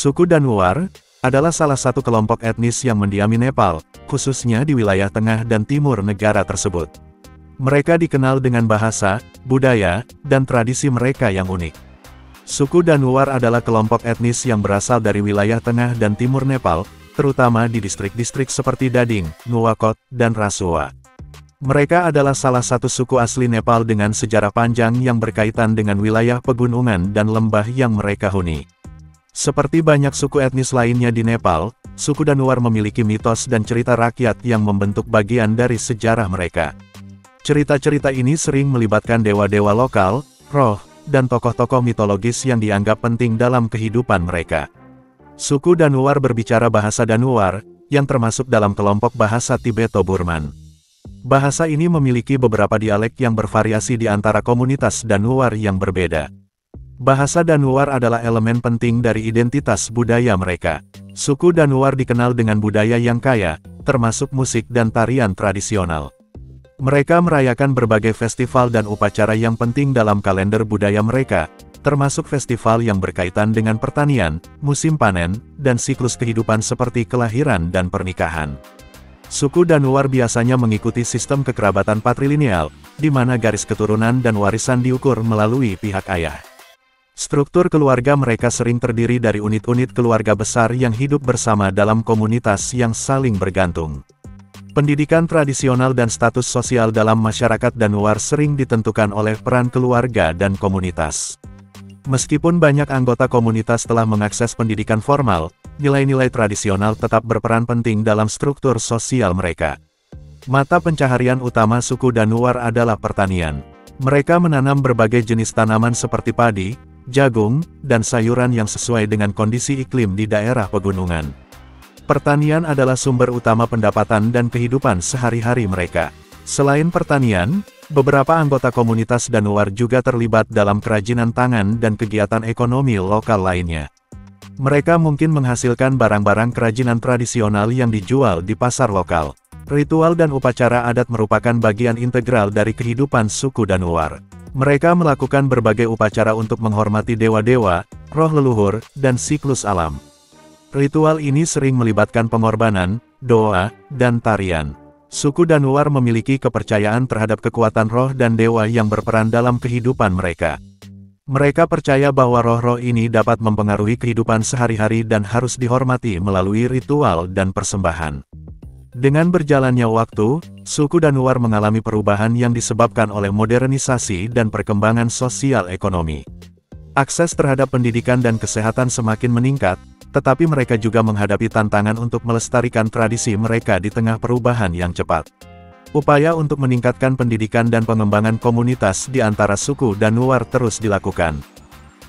Suku Danuar adalah salah satu kelompok etnis yang mendiami Nepal, khususnya di wilayah tengah dan timur negara tersebut. Mereka dikenal dengan bahasa, budaya, dan tradisi mereka yang unik. Suku Danuar adalah kelompok etnis yang berasal dari wilayah tengah dan timur Nepal, terutama di distrik-distrik seperti Dading, Nuwakot, dan Rasuwa. Mereka adalah salah satu suku asli Nepal dengan sejarah panjang yang berkaitan dengan wilayah pegunungan dan lembah yang mereka huni. Seperti banyak suku etnis lainnya di Nepal, suku Danuar memiliki mitos dan cerita rakyat yang membentuk bagian dari sejarah mereka. Cerita-cerita ini sering melibatkan dewa-dewa lokal, roh, dan tokoh-tokoh mitologis yang dianggap penting dalam kehidupan mereka. Suku Danuar berbicara bahasa Danuar, yang termasuk dalam kelompok bahasa Tibeto-Burman. Bahasa ini memiliki beberapa dialek yang bervariasi di antara komunitas Danuar yang berbeda. Bahasa Danuar adalah elemen penting dari identitas budaya mereka. Suku Danuar dikenal dengan budaya yang kaya, termasuk musik dan tarian tradisional. Mereka merayakan berbagai festival dan upacara yang penting dalam kalender budaya mereka, termasuk festival yang berkaitan dengan pertanian, musim panen, dan siklus kehidupan seperti kelahiran dan pernikahan. Suku Danuar biasanya mengikuti sistem kekerabatan patrilineal, di mana garis keturunan dan warisan diukur melalui pihak ayah. Struktur keluarga mereka sering terdiri dari unit-unit keluarga besar yang hidup bersama dalam komunitas yang saling bergantung. Pendidikan tradisional dan status sosial dalam masyarakat Danuar sering ditentukan oleh peran keluarga dan komunitas. Meskipun banyak anggota komunitas telah mengakses pendidikan formal, nilai-nilai tradisional tetap berperan penting dalam struktur sosial mereka. Mata pencaharian utama suku Danuar adalah pertanian. Mereka menanam berbagai jenis tanaman seperti padi, jagung, dan sayuran yang sesuai dengan kondisi iklim di daerah pegunungan. Pertanian adalah sumber utama pendapatan dan kehidupan sehari-hari mereka. Selain pertanian, beberapa anggota komunitas Danuar juga terlibat dalam kerajinan tangan dan kegiatan ekonomi lokal lainnya. Mereka mungkin menghasilkan barang-barang kerajinan tradisional yang dijual di pasar lokal. Ritual dan upacara adat merupakan bagian integral dari kehidupan suku Danuar. Mereka melakukan berbagai upacara untuk menghormati dewa-dewa, roh leluhur, dan siklus alam. Ritual ini sering melibatkan pengorbanan, doa, dan tarian. Suku Danuar memiliki kepercayaan terhadap kekuatan roh dan dewa yang berperan dalam kehidupan mereka. Mereka percaya bahwa roh-roh ini dapat mempengaruhi kehidupan sehari-hari dan harus dihormati melalui ritual dan persembahan. Dengan berjalannya waktu, suku Danuar mengalami perubahan yang disebabkan oleh modernisasi dan perkembangan sosial ekonomi. Akses terhadap pendidikan dan kesehatan semakin meningkat, tetapi mereka juga menghadapi tantangan untuk melestarikan tradisi mereka di tengah perubahan yang cepat. Upaya untuk meningkatkan pendidikan dan pengembangan komunitas di antara suku Danuar terus dilakukan.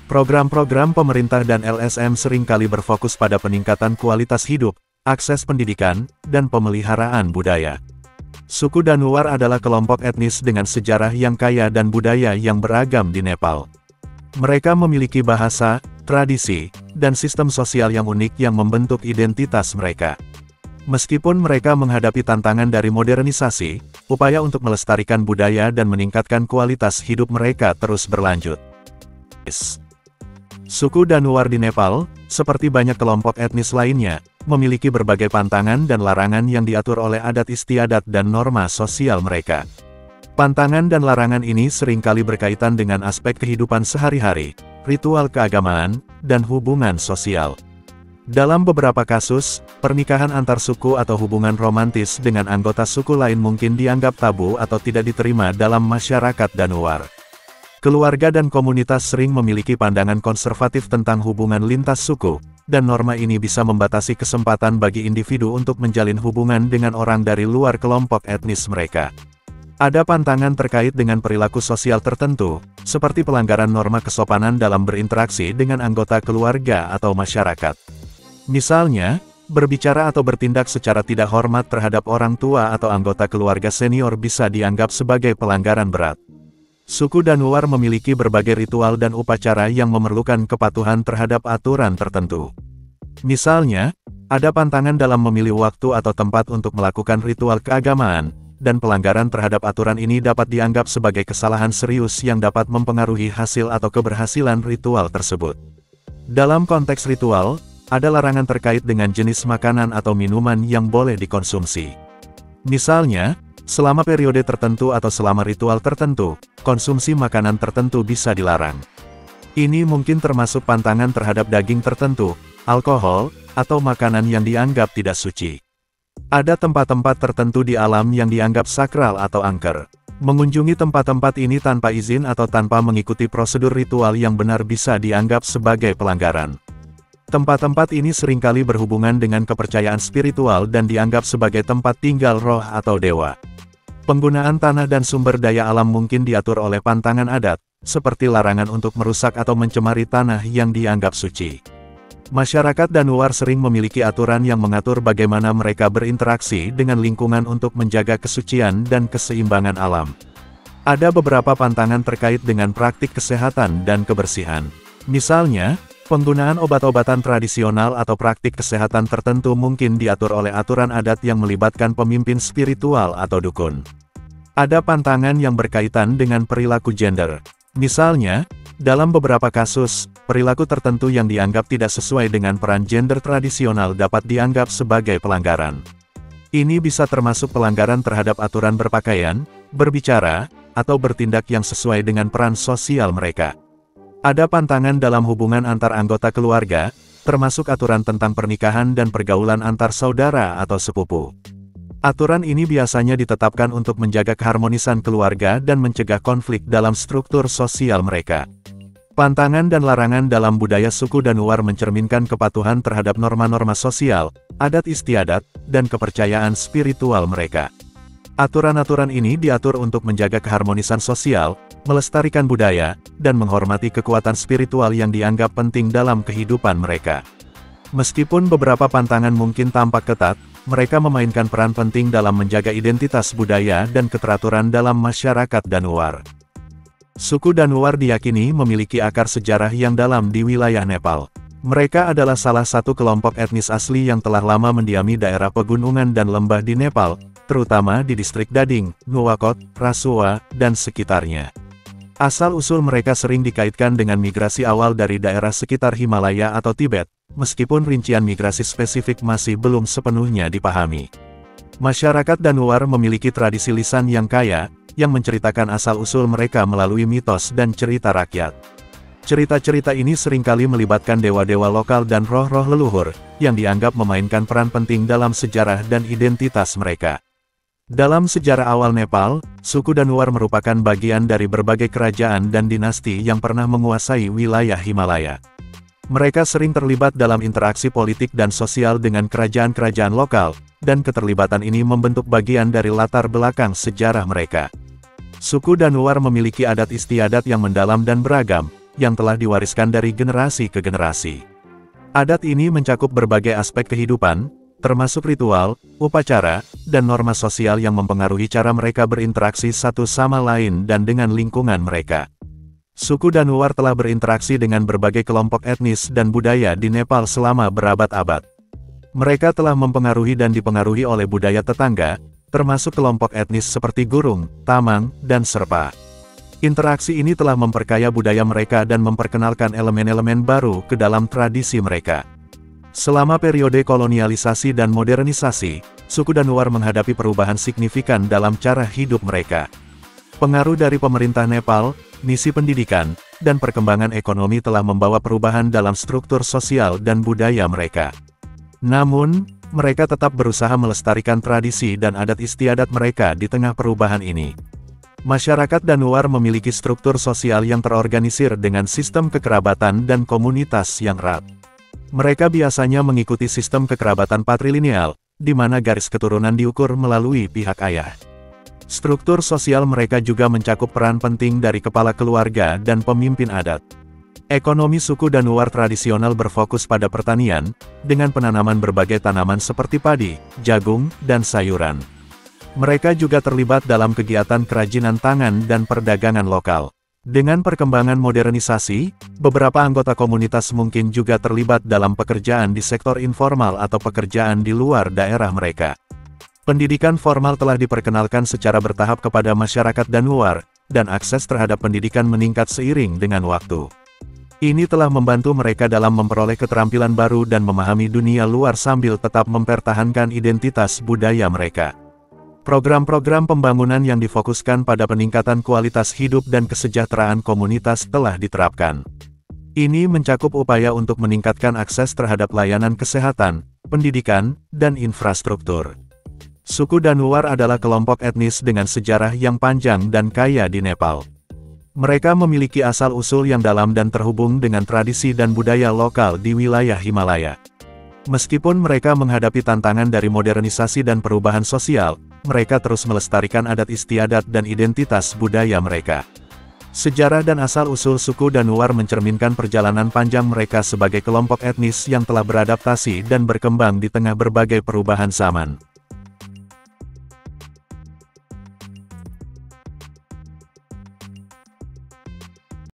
Program-program pemerintah dan LSM seringkali berfokus pada peningkatan kualitas hidup, akses pendidikan, dan pemeliharaan budaya. Suku Danuar adalah kelompok etnis dengan sejarah yang kaya dan budaya yang beragam di Nepal. Mereka memiliki bahasa, tradisi, dan sistem sosial yang unik yang membentuk identitas mereka. Meskipun mereka menghadapi tantangan dari modernisasi, upaya untuk melestarikan budaya dan meningkatkan kualitas hidup mereka terus berlanjut. Suku Danuar di Nepal, seperti banyak kelompok etnis lainnya, memiliki berbagai pantangan dan larangan yang diatur oleh adat istiadat dan norma sosial mereka. Pantangan dan larangan ini seringkali berkaitan dengan aspek kehidupan sehari-hari, ritual keagamaan, dan hubungan sosial. Dalam beberapa kasus, pernikahan antar suku atau hubungan romantis dengan anggota suku lain mungkin dianggap tabu atau tidak diterima dalam masyarakat Danuar. Keluarga dan komunitas sering memiliki pandangan konservatif tentang hubungan lintas suku, dan norma ini bisa membatasi kesempatan bagi individu untuk menjalin hubungan dengan orang dari luar kelompok etnis mereka. Ada pantangan terkait dengan perilaku sosial tertentu, seperti pelanggaran norma kesopanan dalam berinteraksi dengan anggota keluarga atau masyarakat. Misalnya, berbicara atau bertindak secara tidak hormat terhadap orang tua atau anggota keluarga senior bisa dianggap sebagai pelanggaran berat. Suku Danuar memiliki berbagai ritual dan upacara yang memerlukan kepatuhan terhadap aturan tertentu. Misalnya, ada pantangan dalam memilih waktu atau tempat untuk melakukan ritual keagamaan, dan pelanggaran terhadap aturan ini dapat dianggap sebagai kesalahan serius yang dapat mempengaruhi hasil atau keberhasilan ritual tersebut. Dalam konteks ritual, ada larangan terkait dengan jenis makanan atau minuman yang boleh dikonsumsi. Misalnya, selama periode tertentu atau selama ritual tertentu, konsumsi makanan tertentu bisa dilarang. Ini mungkin termasuk pantangan terhadap daging tertentu, alkohol, atau makanan yang dianggap tidak suci. Ada tempat-tempat tertentu di alam yang dianggap sakral atau angker. Mengunjungi tempat-tempat ini tanpa izin atau tanpa mengikuti prosedur ritual yang benar bisa dianggap sebagai pelanggaran. Tempat-tempat ini seringkali berhubungan dengan kepercayaan spiritual dan dianggap sebagai tempat tinggal roh atau dewa. Penggunaan tanah dan sumber daya alam mungkin diatur oleh pantangan adat, seperti larangan untuk merusak atau mencemari tanah yang dianggap suci. Masyarakat Danuar sering memiliki aturan yang mengatur bagaimana mereka berinteraksi dengan lingkungan untuk menjaga kesucian dan keseimbangan alam. Ada beberapa pantangan terkait dengan praktik kesehatan dan kebersihan. Misalnya, penggunaan obat-obatan tradisional atau praktik kesehatan tertentu mungkin diatur oleh aturan adat yang melibatkan pemimpin spiritual atau dukun. Ada pantangan yang berkaitan dengan perilaku gender. Misalnya, dalam beberapa kasus, perilaku tertentu yang dianggap tidak sesuai dengan peran gender tradisional dapat dianggap sebagai pelanggaran. Ini bisa termasuk pelanggaran terhadap aturan berpakaian, berbicara, atau bertindak yang sesuai dengan peran sosial mereka. Ada pantangan dalam hubungan antar anggota keluarga, termasuk aturan tentang pernikahan dan pergaulan antar saudara atau sepupu. Aturan ini biasanya ditetapkan untuk menjaga keharmonisan keluarga dan mencegah konflik dalam struktur sosial mereka. Pantangan dan larangan dalam budaya suku Danuar mencerminkan kepatuhan terhadap norma-norma sosial, adat istiadat, dan kepercayaan spiritual mereka. Aturan-aturan ini diatur untuk menjaga keharmonisan sosial, melestarikan budaya, dan menghormati kekuatan spiritual yang dianggap penting dalam kehidupan mereka. Meskipun beberapa pantangan mungkin tampak ketat, mereka memainkan peran penting dalam menjaga identitas budaya dan keteraturan dalam masyarakat Danuar. Suku Danuar diyakini memiliki akar sejarah yang dalam di wilayah Nepal. Mereka adalah salah satu kelompok etnis asli yang telah lama mendiami daerah pegunungan dan lembah di Nepal, terutama di distrik Dading, Nuwakot, Rasuwa, dan sekitarnya. Asal-usul mereka sering dikaitkan dengan migrasi awal dari daerah sekitar Himalaya atau Tibet, meskipun rincian migrasi spesifik masih belum sepenuhnya dipahami. Masyarakat Danuar memiliki tradisi lisan yang kaya, yang menceritakan asal-usul mereka melalui mitos dan cerita rakyat. Cerita-cerita ini seringkali melibatkan dewa-dewa lokal dan roh-roh leluhur, yang dianggap memainkan peran penting dalam sejarah dan identitas mereka. Dalam sejarah awal Nepal, suku Danuar merupakan bagian dari berbagai kerajaan dan dinasti yang pernah menguasai wilayah Himalaya. Mereka sering terlibat dalam interaksi politik dan sosial dengan kerajaan-kerajaan lokal, dan keterlibatan ini membentuk bagian dari latar belakang sejarah mereka. Suku Danuar memiliki adat istiadat yang mendalam dan beragam, yang telah diwariskan dari generasi ke generasi. Adat ini mencakup berbagai aspek kehidupan, termasuk ritual, upacara, dan norma sosial yang mempengaruhi cara mereka berinteraksi satu sama lain dan dengan lingkungan mereka. Suku Danuar telah berinteraksi dengan berbagai kelompok etnis dan budaya di Nepal selama berabad-abad. Mereka telah mempengaruhi dan dipengaruhi oleh budaya tetangga, termasuk kelompok etnis seperti Gurung, Tamang, dan Serpa. Interaksi ini telah memperkaya budaya mereka dan memperkenalkan elemen-elemen baru ke dalam tradisi mereka. Selama periode kolonialisasi dan modernisasi, suku Danuar menghadapi perubahan signifikan dalam cara hidup mereka. Pengaruh dari pemerintah Nepal, misi pendidikan, dan perkembangan ekonomi telah membawa perubahan dalam struktur sosial dan budaya mereka. Namun, mereka tetap berusaha melestarikan tradisi dan adat istiadat mereka di tengah perubahan ini. Masyarakat Danuar memiliki struktur sosial yang terorganisir dengan sistem kekerabatan dan komunitas yang erat. Mereka biasanya mengikuti sistem kekerabatan patrilineal, di mana garis keturunan diukur melalui pihak ayah. Struktur sosial mereka juga mencakup peran penting dari kepala keluarga dan pemimpin adat. Ekonomi suku Danuar tradisional berfokus pada pertanian, dengan penanaman berbagai tanaman seperti padi, jagung, dan sayuran. Mereka juga terlibat dalam kegiatan kerajinan tangan dan perdagangan lokal. Dengan perkembangan modernisasi, beberapa anggota komunitas mungkin juga terlibat dalam pekerjaan di sektor informal atau pekerjaan di luar daerah mereka. Pendidikan formal telah diperkenalkan secara bertahap kepada masyarakat Danuar, dan akses terhadap pendidikan meningkat seiring dengan waktu. Ini telah membantu mereka dalam memperoleh keterampilan baru dan memahami dunia luar sambil tetap mempertahankan identitas budaya mereka. Program-program pembangunan yang difokuskan pada peningkatan kualitas hidup dan kesejahteraan komunitas telah diterapkan. Ini mencakup upaya untuk meningkatkan akses terhadap layanan kesehatan, pendidikan, dan infrastruktur. Suku Danuar adalah kelompok etnis dengan sejarah yang panjang dan kaya di Nepal. Mereka memiliki asal-usul yang dalam dan terhubung dengan tradisi dan budaya lokal di wilayah Himalaya. Meskipun mereka menghadapi tantangan dari modernisasi dan perubahan sosial, mereka terus melestarikan adat istiadat dan identitas budaya mereka. Sejarah dan asal-usul suku Danuar mencerminkan perjalanan panjang mereka sebagai kelompok etnis yang telah beradaptasi dan berkembang di tengah berbagai perubahan zaman.